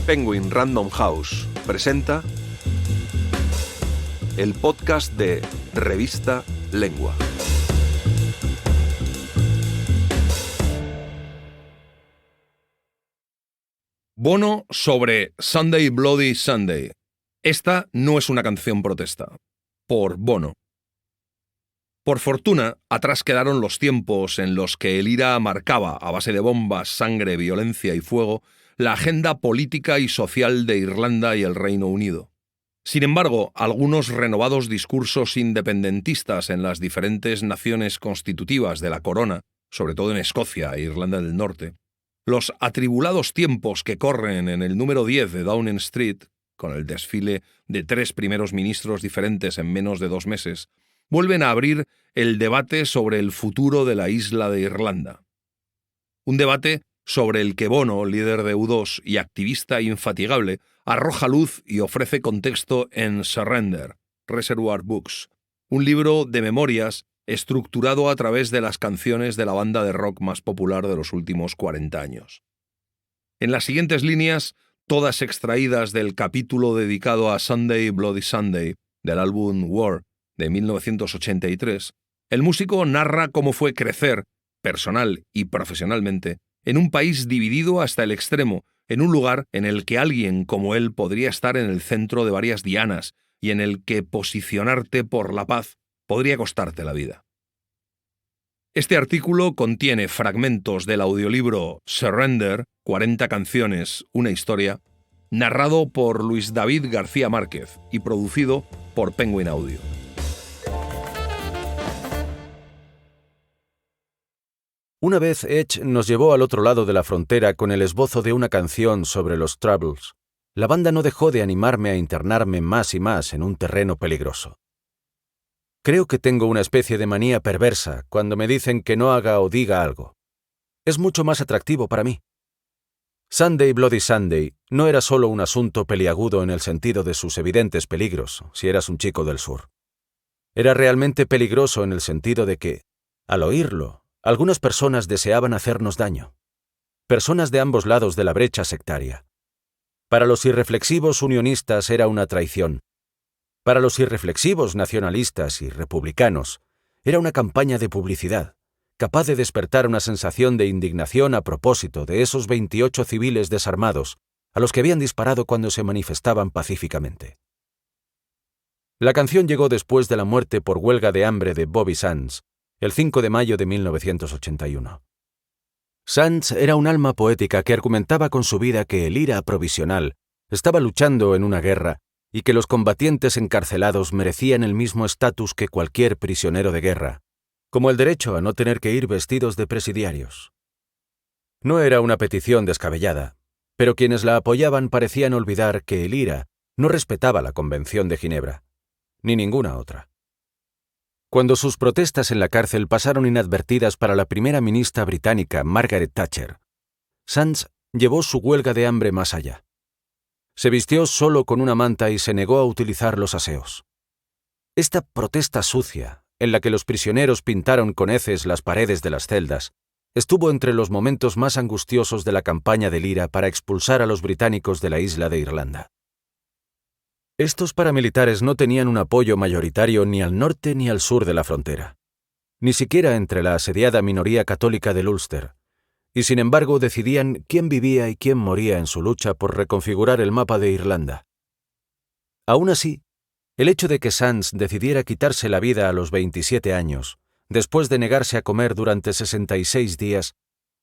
Penguin Random House presenta el podcast de Revista Lengua. Bono sobre Sunday Bloody Sunday. Esta no es una canción protesta. Por Bono. Por fortuna, atrás quedaron los tiempos en los que el IRA marcaba, a base de bombas, sangre, violencia y fuego, la agenda política y social de Irlanda y el Reino Unido. Sin embargo, algunos renovados discursos independentistas en las diferentes naciones constitutivas de la corona, sobre todo en Escocia e Irlanda del Norte, los atribulados tiempos que corren en el número 10 de Downing Street, con el desfile de 3 primeros ministros diferentes en menos de 2 meses, vuelven a abrir el debate sobre el futuro de la isla de Irlanda. Un debate sobre el que Bono, líder de U2 y activista infatigable, arroja luz y ofrece contexto en Surrender, Reservoir Books, un libro de memorias estructurado a través de las canciones de la banda de rock más popular de los últimos 40 años. En las siguientes líneas, todas extraídas del capítulo dedicado a Sunday Bloody Sunday del álbum War de 1983, el músico narra cómo fue crecer, personal y profesionalmente, en un país dividido hasta el extremo, en un lugar en el que alguien como él podría estar en el centro de varias dianas y en el que posicionarte por la paz podría costarte la vida. Este artículo contiene fragmentos del audiolibro Surrender, 40 canciones, una historia, narrado por Luis David García Márquez y producido por Penguin Audio. Una vez Edge nos llevó al otro lado de la frontera con el esbozo de una canción sobre los Troubles. La banda no dejó de animarme a internarme más y más en un terreno peligroso. Creo que tengo una especie de manía perversa cuando me dicen que no haga o diga algo. Es mucho más atractivo para mí. Sunday Bloody Sunday no era solo un asunto peliagudo en el sentido de sus evidentes peligros, si eras un chico del sur. Era realmente peligroso en el sentido de que, al oírlo, algunas personas deseaban hacernos daño. Personas de ambos lados de la brecha sectaria. Para los irreflexivos unionistas era una traición. Para los irreflexivos nacionalistas y republicanos, era una campaña de publicidad, capaz de despertar una sensación de indignación a propósito de esos 28 civiles desarmados a los que habían disparado cuando se manifestaban pacíficamente. La canción llegó después de la muerte por huelga de hambre de Bobby Sands, el 5 de mayo de 1981. Sands era un alma poética que argumentaba con su vida que el IRA provisional estaba luchando en una guerra y que los combatientes encarcelados merecían el mismo estatus que cualquier prisionero de guerra, como el derecho a no tener que ir vestidos de presidiarios. No era una petición descabellada, pero quienes la apoyaban parecían olvidar que el IRA no respetaba la Convención de Ginebra, ni ninguna otra. Cuando sus protestas en la cárcel pasaron inadvertidas para la primera ministra británica Margaret Thatcher, Sands llevó su huelga de hambre más allá. Se vistió solo con una manta y se negó a utilizar los aseos. Esta protesta sucia, en la que los prisioneros pintaron con heces las paredes de las celdas, estuvo entre los momentos más angustiosos de la campaña del IRA para expulsar a los británicos de la isla de Irlanda. Estos paramilitares no tenían un apoyo mayoritario ni al norte ni al sur de la frontera, ni siquiera entre la asediada minoría católica del Ulster, y sin embargo decidían quién vivía y quién moría en su lucha por reconfigurar el mapa de Irlanda. Aún así, el hecho de que Sands decidiera quitarse la vida a los 27 años, después de negarse a comer durante 66 días,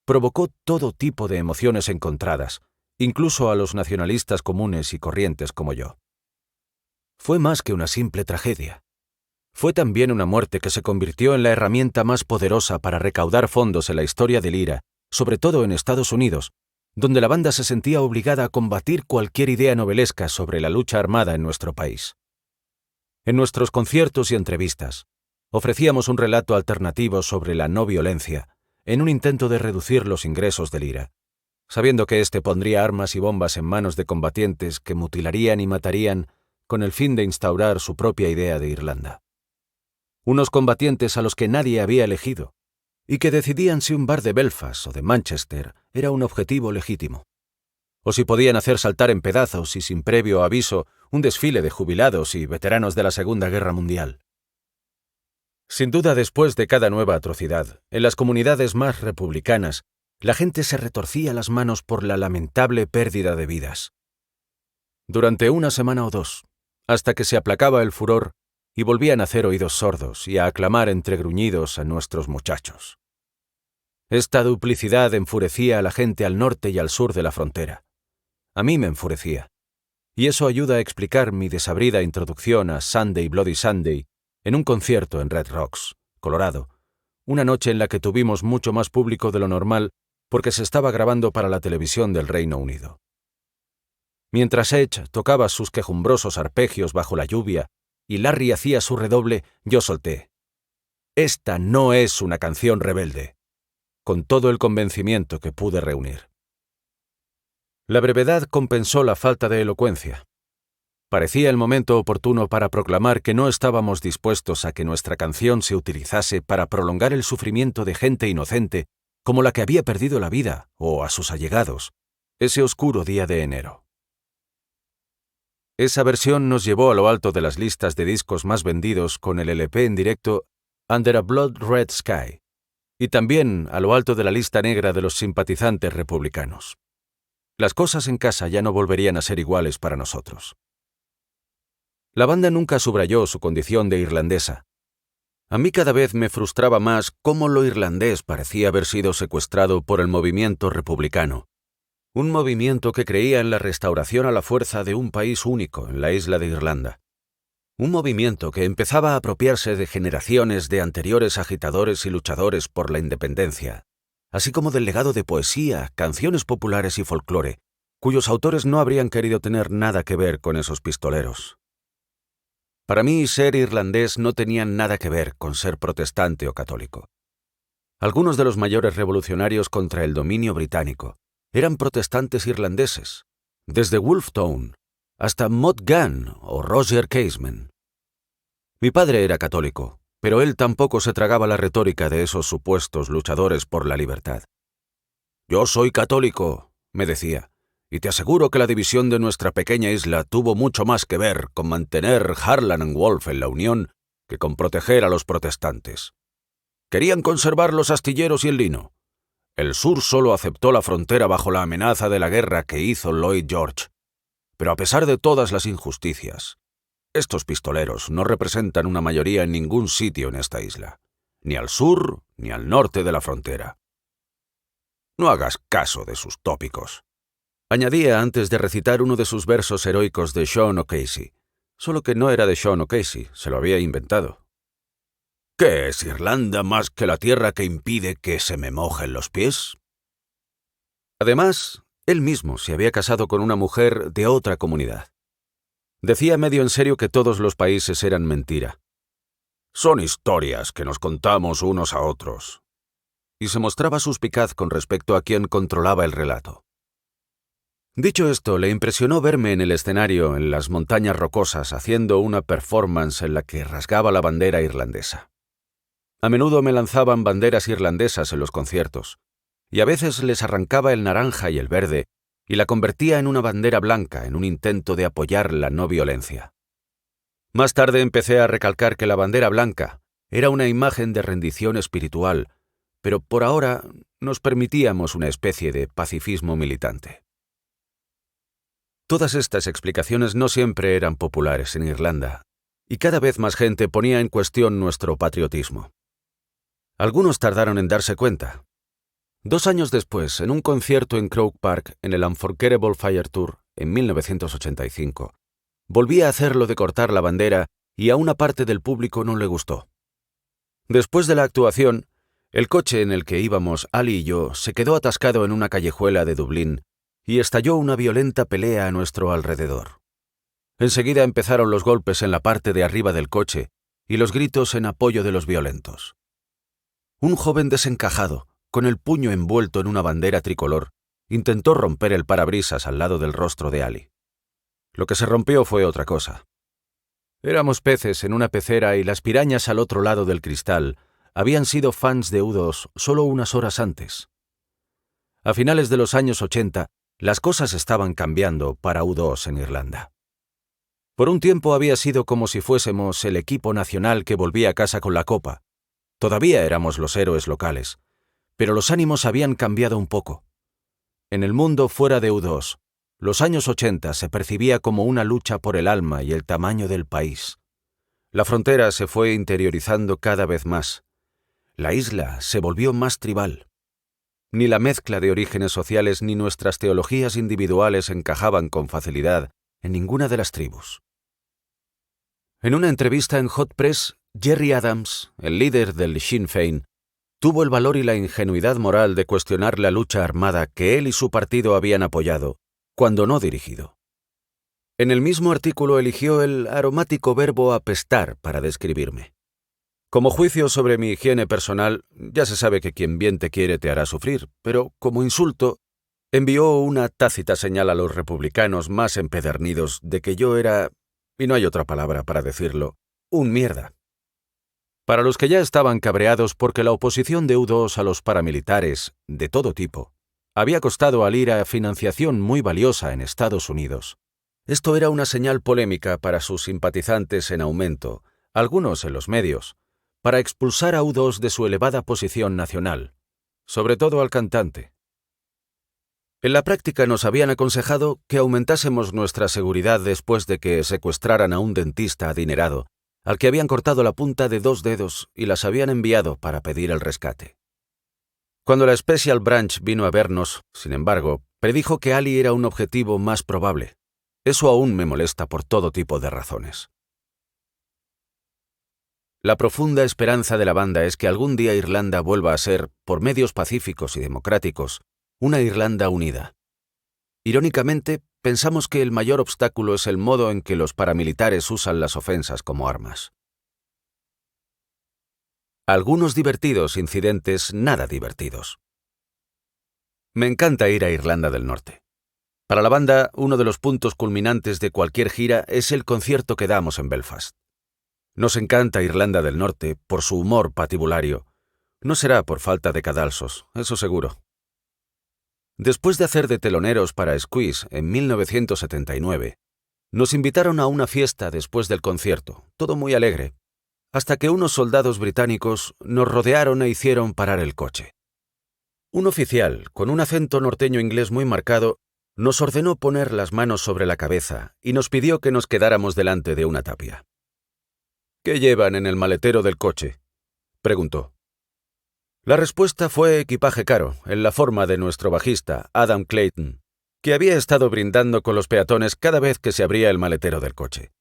provocó todo tipo de emociones encontradas, incluso a los nacionalistas comunes y corrientes como yo. Fue más que una simple tragedia. Fue también una muerte que se convirtió en la herramienta más poderosa para recaudar fondos en la historia del IRA, sobre todo en Estados Unidos, donde la banda se sentía obligada a combatir cualquier idea novelesca sobre la lucha armada en nuestro país. En nuestros conciertos y entrevistas, ofrecíamos un relato alternativo sobre la no violencia, en un intento de reducir los ingresos del IRA, sabiendo que éste pondría armas y bombas en manos de combatientes que mutilarían y matarían con el fin de instaurar su propia idea de Irlanda. Unos combatientes a los que nadie había elegido, y que decidían si un bar de Belfast o de Manchester era un objetivo legítimo. o si podían hacer saltar en pedazos y sin previo aviso un desfile de jubilados y veteranos de la Segunda Guerra Mundial. Sin duda, después de cada nueva atrocidad, en las comunidades más republicanas, la gente se retorcía las manos por la lamentable pérdida de vidas. Durante una semana o dos, hasta que se aplacaba el furor y volvían a hacer oídos sordos y a aclamar entre gruñidos a nuestros muchachos. Esta duplicidad enfurecía a la gente al norte y al sur de la frontera. A mí me enfurecía, y eso ayuda a explicar mi desabrida introducción a Sunday Bloody Sunday en un concierto en Red Rocks, Colorado, una noche en la que tuvimos mucho más público de lo normal porque se estaba grabando para la televisión del Reino Unido. Mientras Edge tocaba sus quejumbrosos arpegios bajo la lluvia y Larry hacía su redoble, yo solté: «Esta no es una canción rebelde», con todo el convencimiento que pude reunir. La brevedad compensó la falta de elocuencia. Parecía el momento oportuno para proclamar que no estábamos dispuestos a que nuestra canción se utilizase para prolongar el sufrimiento de gente inocente como la que había perdido la vida, o a sus allegados, ese oscuro día de enero. Esa versión nos llevó a lo alto de las listas de discos más vendidos con el LP en directo Under a Blood Red Sky, y también a lo alto de la lista negra de los simpatizantes republicanos. Las cosas en casa ya no volverían a ser iguales para nosotros. La banda nunca subrayó su condición de irlandesa. A mí cada vez me frustraba más cómo lo irlandés parecía haber sido secuestrado por el movimiento republicano, un movimiento que creía en la restauración a la fuerza de un país único en la isla de Irlanda. Un movimiento que empezaba a apropiarse de generaciones de anteriores agitadores y luchadores por la independencia, así como del legado de poesía, canciones populares y folclore, cuyos autores no habrían querido tener nada que ver con esos pistoleros. Para mí, ser irlandés no tenía nada que ver con ser protestante o católico. Algunos de los mayores revolucionarios contra el dominio británico eran protestantes irlandeses, desde Wolfe Tone hasta Mott Gunn o Roger Casement. Mi padre era católico, pero él tampoco se tragaba la retórica de esos supuestos luchadores por la libertad. «Yo soy católico», me decía, «y te aseguro que la división de nuestra pequeña isla tuvo mucho más que ver con mantener Harlan and Wolff en la Unión que con proteger a los protestantes. Querían conservar los astilleros y el lino. El sur solo aceptó la frontera bajo la amenaza de la guerra que hizo Lloyd George. Pero a pesar de todas las injusticias, estos pistoleros no representan una mayoría en ningún sitio en esta isla, ni al sur ni al norte de la frontera. No hagas caso de sus tópicos», añadía antes de recitar uno de sus versos heroicos de Sean O'Casey, solo que no era de Sean O'Casey, se lo había inventado. «¿Qué es Irlanda más que la tierra que impide que se me mojen los pies?». Además, él mismo se había casado con una mujer de otra comunidad. Decía medio en serio que todos los países eran mentira. «Son historias que nos contamos unos a otros». Y se mostraba suspicaz con respecto a quien controlaba el relato. Dicho esto, le impresionó verme en el escenario en las montañas rocosas haciendo una performance en la que rasgaba la bandera irlandesa. A menudo me lanzaban banderas irlandesas en los conciertos, y a veces les arrancaba el naranja y el verde y la convertía en una bandera blanca en un intento de apoyar la no violencia. Más tarde empecé a recalcar que la bandera blanca era una imagen de rendición espiritual, pero por ahora nos permitíamos una especie de pacifismo militante. Todas estas explicaciones no siempre eran populares en Irlanda, y cada vez más gente ponía en cuestión nuestro patriotismo. Algunos tardaron en darse cuenta. 2 años después, en un concierto en Croke Park en el Unforgettable Fire Tour, en 1985, volví a hacer lo de cortar la bandera y a una parte del público no le gustó. Después de la actuación, el coche en el que íbamos Ali y yo se quedó atascado en una callejuela de Dublín y estalló una violenta pelea a nuestro alrededor. Enseguida empezaron los golpes en la parte de arriba del coche y los gritos en apoyo de los violentos. Un joven desencajado, con el puño envuelto en una bandera tricolor, intentó romper el parabrisas al lado del rostro de Ali. Lo que se rompió fue otra cosa. Éramos peces en una pecera y las pirañas al otro lado del cristal habían sido fans de U2 solo unas horas antes. A finales de los años 80, Las cosas estaban cambiando para U2 en Irlanda. Por un tiempo había sido como si fuésemos el equipo nacional que volvía a casa con la copa. Todavía éramos los héroes locales, pero los ánimos habían cambiado un poco. En el mundo fuera de U2, los años 80 se percibía como una lucha por el alma y el tamaño del país. La frontera se fue interiorizando cada vez más. La isla se volvió más tribal. Ni la mezcla de orígenes sociales ni nuestras teologías individuales encajaban con facilidad en ninguna de las tribus. En una entrevista en Hot Press, Gerry Adams, el líder del Sinn Féin, tuvo el valor y la ingenuidad moral de cuestionar la lucha armada que él y su partido habían apoyado, cuando no dirigido. En el mismo artículo eligió el aromático verbo apestar para describirme. Como juicio sobre mi higiene personal, ya se sabe que quien bien te quiere te hará sufrir, pero como insulto, envió una tácita señal a los republicanos más empedernidos de que yo era, y no hay otra palabra para decirlo, un mierda. Para los que ya estaban cabreados porque la oposición de U2 a los paramilitares, de todo tipo, había costado al IRA financiación muy valiosa en Estados Unidos. Esto era una señal polémica para sus simpatizantes en aumento, algunos en los medios, para expulsar a U2 de su elevada posición nacional, sobre todo al cantante. En la práctica nos habían aconsejado que aumentásemos nuestra seguridad después de que secuestraran a un dentista adinerado, al que habían cortado la punta de 2 dedos y las habían enviado para pedir el rescate. Cuando la Special Branch vino a vernos, sin embargo, predijo que Ali era un objetivo más probable. Eso aún me molesta por todo tipo de razones. La profunda esperanza de la banda es que algún día Irlanda vuelva a ser, por medios pacíficos y democráticos, una Irlanda unida. Irónicamente, pensamos que el mayor obstáculo es el modo en que los paramilitares usan las ofensas como armas. Algunos divertidos incidentes nada divertidos. Me encanta ir a Irlanda del Norte. Para la banda, uno de los puntos culminantes de cualquier gira es el concierto que damos en Belfast. Nos encanta Irlanda del Norte por su humor patibulario. No será por falta de cadalsos, eso seguro. Después de hacer de teloneros para Squeeze en 1979, nos invitaron a una fiesta después del concierto, todo muy alegre, hasta que unos soldados británicos nos rodearon e hicieron parar el coche. Un oficial, con un acento norteño inglés muy marcado, nos ordenó poner las manos sobre la cabeza y nos pidió que nos quedáramos delante de una tapia. «¿Qué llevan en el maletero del coche?», preguntó. La respuesta fue equipaje caro, en la forma de nuestro bajista, Adam Clayton, que había estado brindando con los peatones cada vez que se abría el maletero del coche.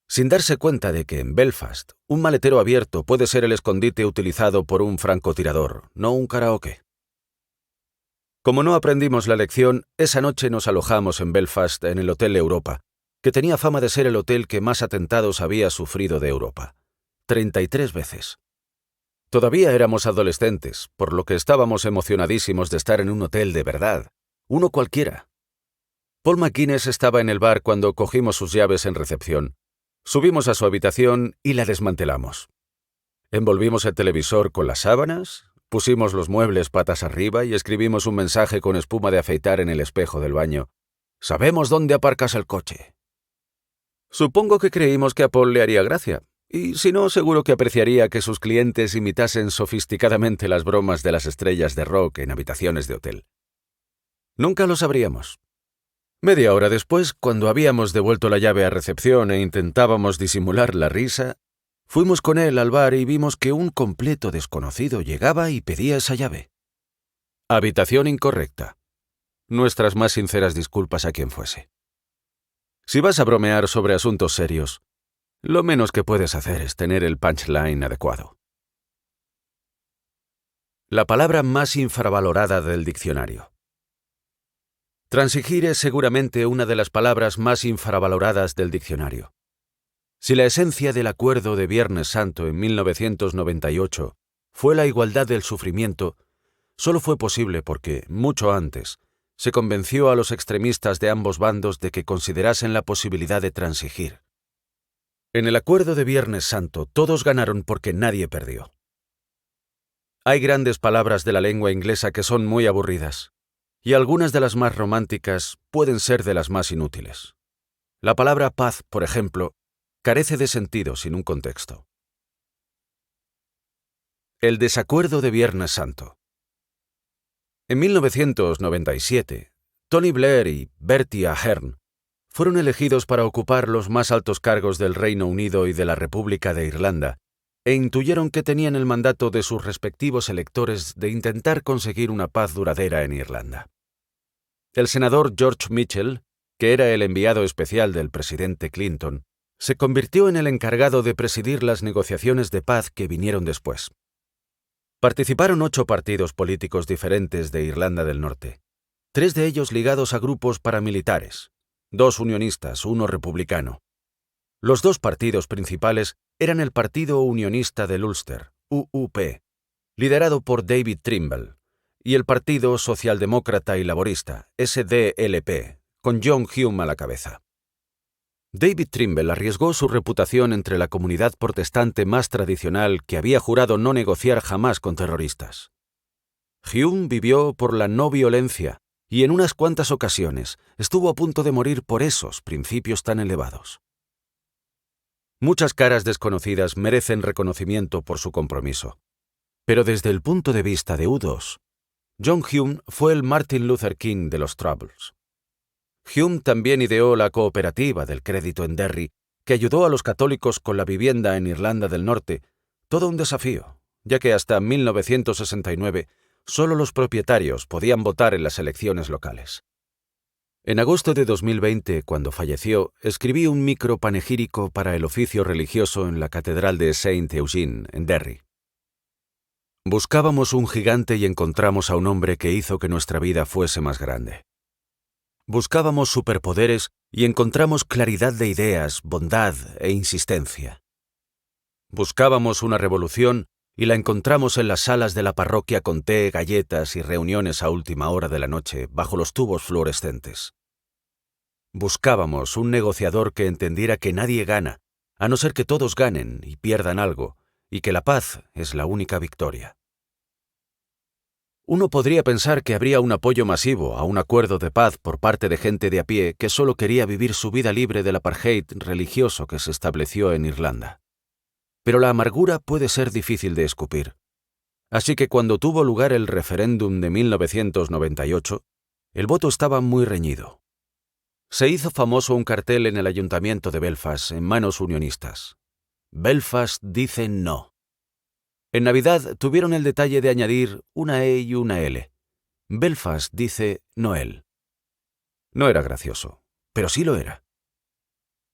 Sin darse cuenta de que en Belfast un maletero abierto puede ser el escondite utilizado por un francotirador, no un karaoke. Como no aprendimos la lección, esa noche nos alojamos en Belfast en el Hotel Europa, que tenía fama de ser el hotel que más atentados había sufrido de Europa. 33 veces. Todavía éramos adolescentes, por lo que estábamos emocionadísimos de estar en un hotel de verdad, uno cualquiera. Paul McGuinness estaba en el bar cuando cogimos sus llaves en recepción. Subimos a su habitación y la desmantelamos. Envolvimos el televisor con las sábanas, pusimos los muebles patas arriba y escribimos un mensaje con espuma de afeitar en el espejo del baño. «Sabemos dónde aparcas el coche». Supongo que creímos que a Paul le haría gracia, y si no, seguro que apreciaría que sus clientes imitasen sofisticadamente las bromas de las estrellas de rock en habitaciones de hotel. Nunca lo sabríamos. Media hora después, cuando habíamos devuelto la llave a recepción e intentábamos disimular la risa, fuimos con él al bar y vimos que un completo desconocido llegaba y pedía esa llave. Habitación incorrecta. Nuestras más sinceras disculpas a quien fuese. Si vas a bromear sobre asuntos serios, lo menos que puedes hacer es tener el punchline adecuado. La palabra más infravalorada del diccionario. Transigir es seguramente una de las palabras más infravaloradas del diccionario. Si la esencia del acuerdo de Viernes Santo en 1998 fue la igualdad del sufrimiento, solo fue posible porque, mucho antes, se convenció a los extremistas de ambos bandos de que considerasen la posibilidad de transigir. En el acuerdo de Viernes Santo todos ganaron porque nadie perdió. Hay grandes palabras de la lengua inglesa que son muy aburridas, y algunas de las más románticas pueden ser de las más inútiles. La palabra paz, por ejemplo, carece de sentido sin un contexto. El desacuerdo de Viernes Santo. En 1997, Tony Blair y Bertie Ahern fueron elegidos para ocupar los más altos cargos del Reino Unido y de la República de Irlanda, e intuyeron que tenían el mandato de sus respectivos electores de intentar conseguir una paz duradera en Irlanda. El senador George Mitchell, que era el enviado especial del presidente Clinton, se convirtió en el encargado de presidir las negociaciones de paz que vinieron después. Participaron 8 partidos políticos diferentes de Irlanda del Norte, 3 de ellos ligados a grupos paramilitares, 2 unionistas, 1 republicano. Los 2 partidos principales eran el Partido Unionista del Ulster, UUP, liderado por David Trimble, y el Partido Socialdemócrata y Laborista, SDLP, con John Hume a la cabeza. David Trimble arriesgó su reputación entre la comunidad protestante más tradicional que había jurado no negociar jamás con terroristas. Hume vivió por la no violencia y en unas cuantas ocasiones estuvo a punto de morir por esos principios tan elevados. Muchas caras desconocidas merecen reconocimiento por su compromiso, pero desde el punto de vista de U2, John Hume fue el Martin Luther King de los Troubles. Hume también ideó la cooperativa del crédito en Derry, que ayudó a los católicos con la vivienda en Irlanda del Norte, todo un desafío, ya que hasta 1969 solo los propietarios podían votar en las elecciones locales. En agosto de 2020, cuando falleció, escribí un micro panegírico para el oficio religioso en la Catedral de Saint Eugene, en Derry. Buscábamos un gigante y encontramos a un hombre que hizo que nuestra vida fuese más grande. Buscábamos superpoderes y encontramos claridad de ideas, bondad e insistencia. Buscábamos una revolución y la encontramos en las salas de la parroquia con té, galletas y reuniones a última hora de la noche bajo los tubos fluorescentes. Buscábamos un negociador que entendiera que nadie gana, a no ser que todos ganen y pierdan algo, y que la paz es la única victoria. Uno podría pensar que habría un apoyo masivo a un acuerdo de paz por parte de gente de a pie que solo quería vivir su vida libre del apartheid religioso que se estableció en Irlanda. Pero la amargura puede ser difícil de escupir. Así que cuando tuvo lugar el referéndum de 1998, el voto estaba muy reñido. Se hizo famoso un cartel en el ayuntamiento de Belfast en manos unionistas. Belfast dice no. En Navidad tuvieron el detalle de añadir una E y una L. Belfast dice Noel. No era gracioso, pero sí lo era.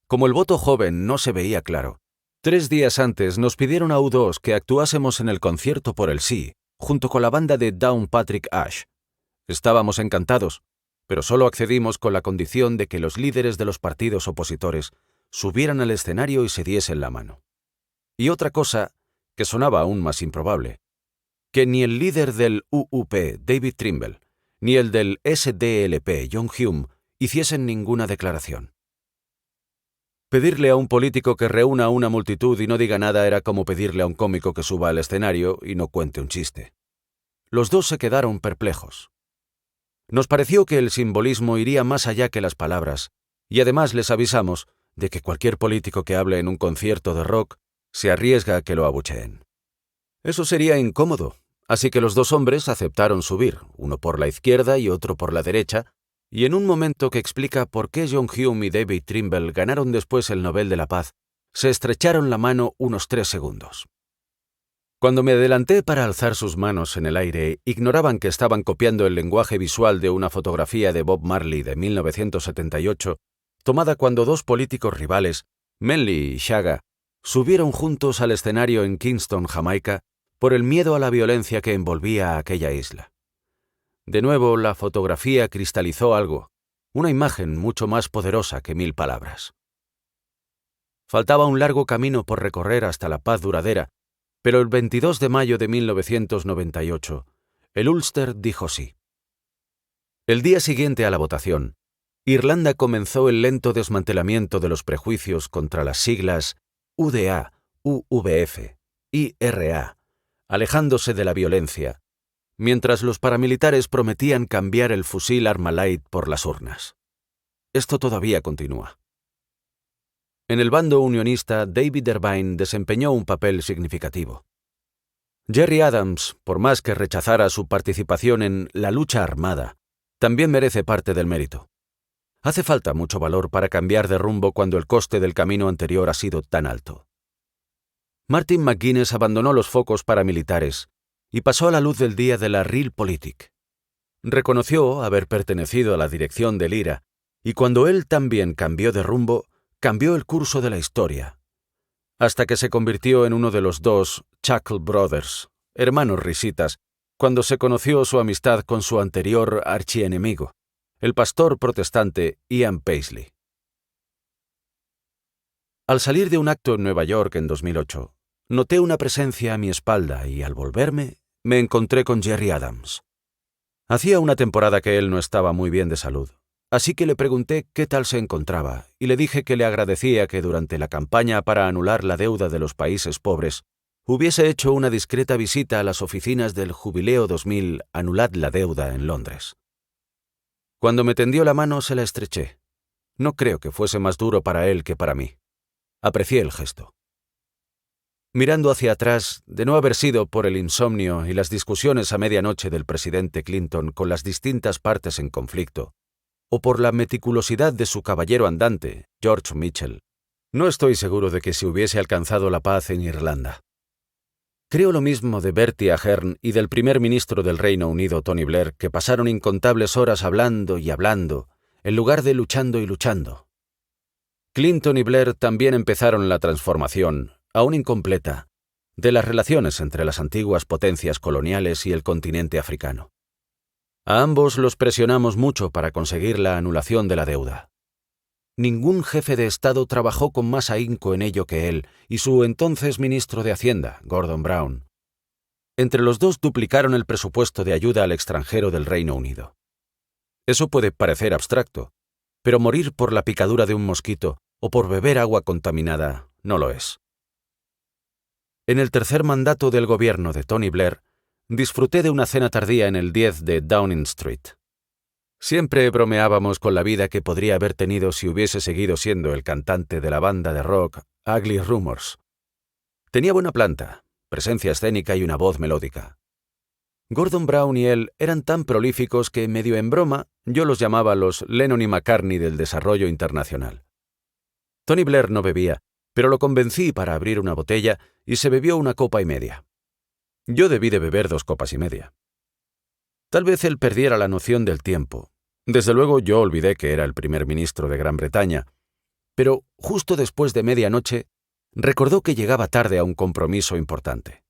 Como el voto joven no se veía claro, 3 días antes nos pidieron a U2 que actuásemos en el concierto por el sí, junto con la banda de Downpatrick Ash. Estábamos encantados, pero solo accedimos con la condición de que los líderes de los partidos opositores subieran al escenario y se diesen la mano. Y otra cosa que sonaba aún más improbable, que ni el líder del UUP, David Trimble, ni el del SDLP, John Hume, hiciesen ninguna declaración. Pedirle a un político que reúna a una multitud y no diga nada era como pedirle a un cómico que suba al escenario y no cuente un chiste. Los 2 se quedaron perplejos. Nos pareció que el simbolismo iría más allá que las palabras, y además les avisamos de que cualquier político que hable en un concierto de rock se arriesga a que lo abucheen. Eso sería incómodo, así que los 2 hombres aceptaron subir, uno por la izquierda y otro por la derecha, y en un momento que explica por qué John Hume y David Trimble ganaron después el Nobel de la Paz, se estrecharon la mano unos 3 segundos. Cuando me adelanté para alzar sus manos en el aire, ignoraban que estaban copiando el lenguaje visual de una fotografía de Bob Marley de 1978, tomada cuando 2 políticos rivales, Manley y Shaga, subieron juntos al escenario en Kingston, Jamaica, por el miedo a la violencia que envolvía a aquella isla. De nuevo, la fotografía cristalizó algo, una imagen mucho más poderosa que 1000 palabras. Faltaba un largo camino por recorrer hasta la paz duradera, pero el 22 de mayo de 1998, el Ulster dijo sí. El día siguiente a la votación, Irlanda comenzó el lento desmantelamiento de los prejuicios contra las siglas UDA, UVF, IRA, alejándose de la violencia, mientras los paramilitares prometían cambiar el fusil Armalite por las urnas. Esto todavía continúa. En el bando unionista, David Irvine desempeñó un papel significativo. Gerry Adams, por más que rechazara su participación en la lucha armada, también merece parte del mérito. Hace falta mucho valor para cambiar de rumbo cuando el coste del camino anterior ha sido tan alto. Martin McGuinness abandonó los focos paramilitares y pasó a la luz del día de la Realpolitik. Reconoció haber pertenecido a la dirección del IRA, y cuando él también cambió de rumbo, cambió el curso de la historia, hasta que se convirtió en uno de los dos Chuckle Brothers, hermanos risitas, cuando se conoció su amistad con su anterior archienemigo, el pastor protestante Ian Paisley. Al salir de un acto en Nueva York en 2008, noté una presencia a mi espalda y, al volverme, me encontré con Gerry Adams. Hacía una temporada que él no estaba muy bien de salud, así que le pregunté qué tal se encontraba y le dije que le agradecía que durante la campaña para anular la deuda de los países pobres hubiese hecho una discreta visita a las oficinas del Jubileo 2000 Anulad la Deuda en Londres. Cuando me tendió la mano se la estreché. No creo que fuese más duro para él que para mí. Aprecié el gesto. Mirando hacia atrás, de no haber sido por el insomnio y las discusiones a medianoche del presidente Clinton con las distintas partes en conflicto, o por la meticulosidad de su caballero andante, George Mitchell, no estoy seguro de que se hubiese alcanzado la paz en Irlanda. Creo lo mismo de Bertie Ahern y del primer ministro del Reino Unido, Tony Blair, que pasaron incontables horas hablando y hablando, en lugar de luchando y luchando. Clinton y Blair también empezaron la transformación, aún incompleta, de las relaciones entre las antiguas potencias coloniales y el continente africano. A ambos los presionamos mucho para conseguir la anulación de la deuda. Ningún jefe de Estado trabajó con más ahínco en ello que él y su entonces ministro de Hacienda, Gordon Brown. Entre los dos duplicaron el presupuesto de ayuda al extranjero del Reino Unido. Eso puede parecer abstracto, pero morir por la picadura de un mosquito o por beber agua contaminada no lo es. En el tercer mandato del gobierno de Tony Blair, disfruté de una cena tardía en el 10 de Downing Street. Siempre bromeábamos con la vida que podría haber tenido si hubiese seguido siendo el cantante de la banda de rock Ugly Rumors. Tenía buena planta, presencia escénica y una voz melódica. Gordon Brown y él eran tan prolíficos que, medio en broma, yo los llamaba los Lennon y McCartney del desarrollo internacional. Tony Blair no bebía, pero lo convencí para abrir una botella y se bebió una copa y media. Yo debí de beber 2 copas y media. Tal vez él perdiera la noción del tiempo. Desde luego yo olvidé que era el primer ministro de Gran Bretaña, pero justo después de medianoche recordó que llegaba tarde a un compromiso importante.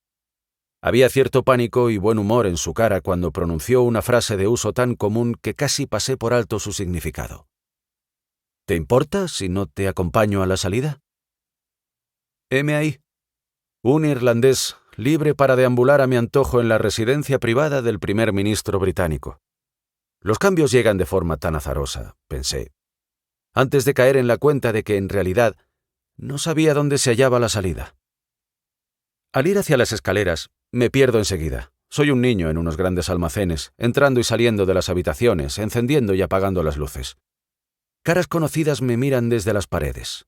Había cierto pánico y buen humor en su cara cuando pronunció una frase de uso tan común que casi pasé por alto su significado. ¿Te importa si no te acompaño a la salida? Heme ahí, un irlandés libre para deambular a mi antojo en la residencia privada del primer ministro británico. Los cambios llegan de forma tan azarosa, pensé, antes de caer en la cuenta de que en realidad no sabía dónde se hallaba la salida. Al ir hacia las escaleras, me pierdo enseguida. Soy un niño en unos grandes almacenes, entrando y saliendo de las habitaciones, encendiendo y apagando las luces. Caras conocidas me miran desde las paredes.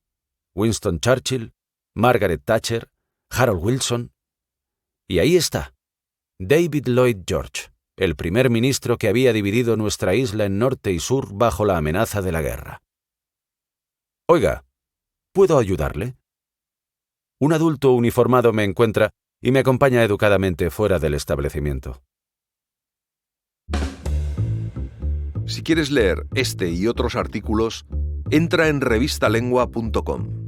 Winston Churchill, Margaret Thatcher, Harold Wilson. Y ahí está, David Lloyd George, el primer ministro que había dividido nuestra isla en norte y sur bajo la amenaza de la guerra. Oiga, ¿puedo ayudarle? Un adulto uniformado me encuentra y me acompaña educadamente fuera del establecimiento. Si quieres leer este y otros artículos, entra en revistalengua.com.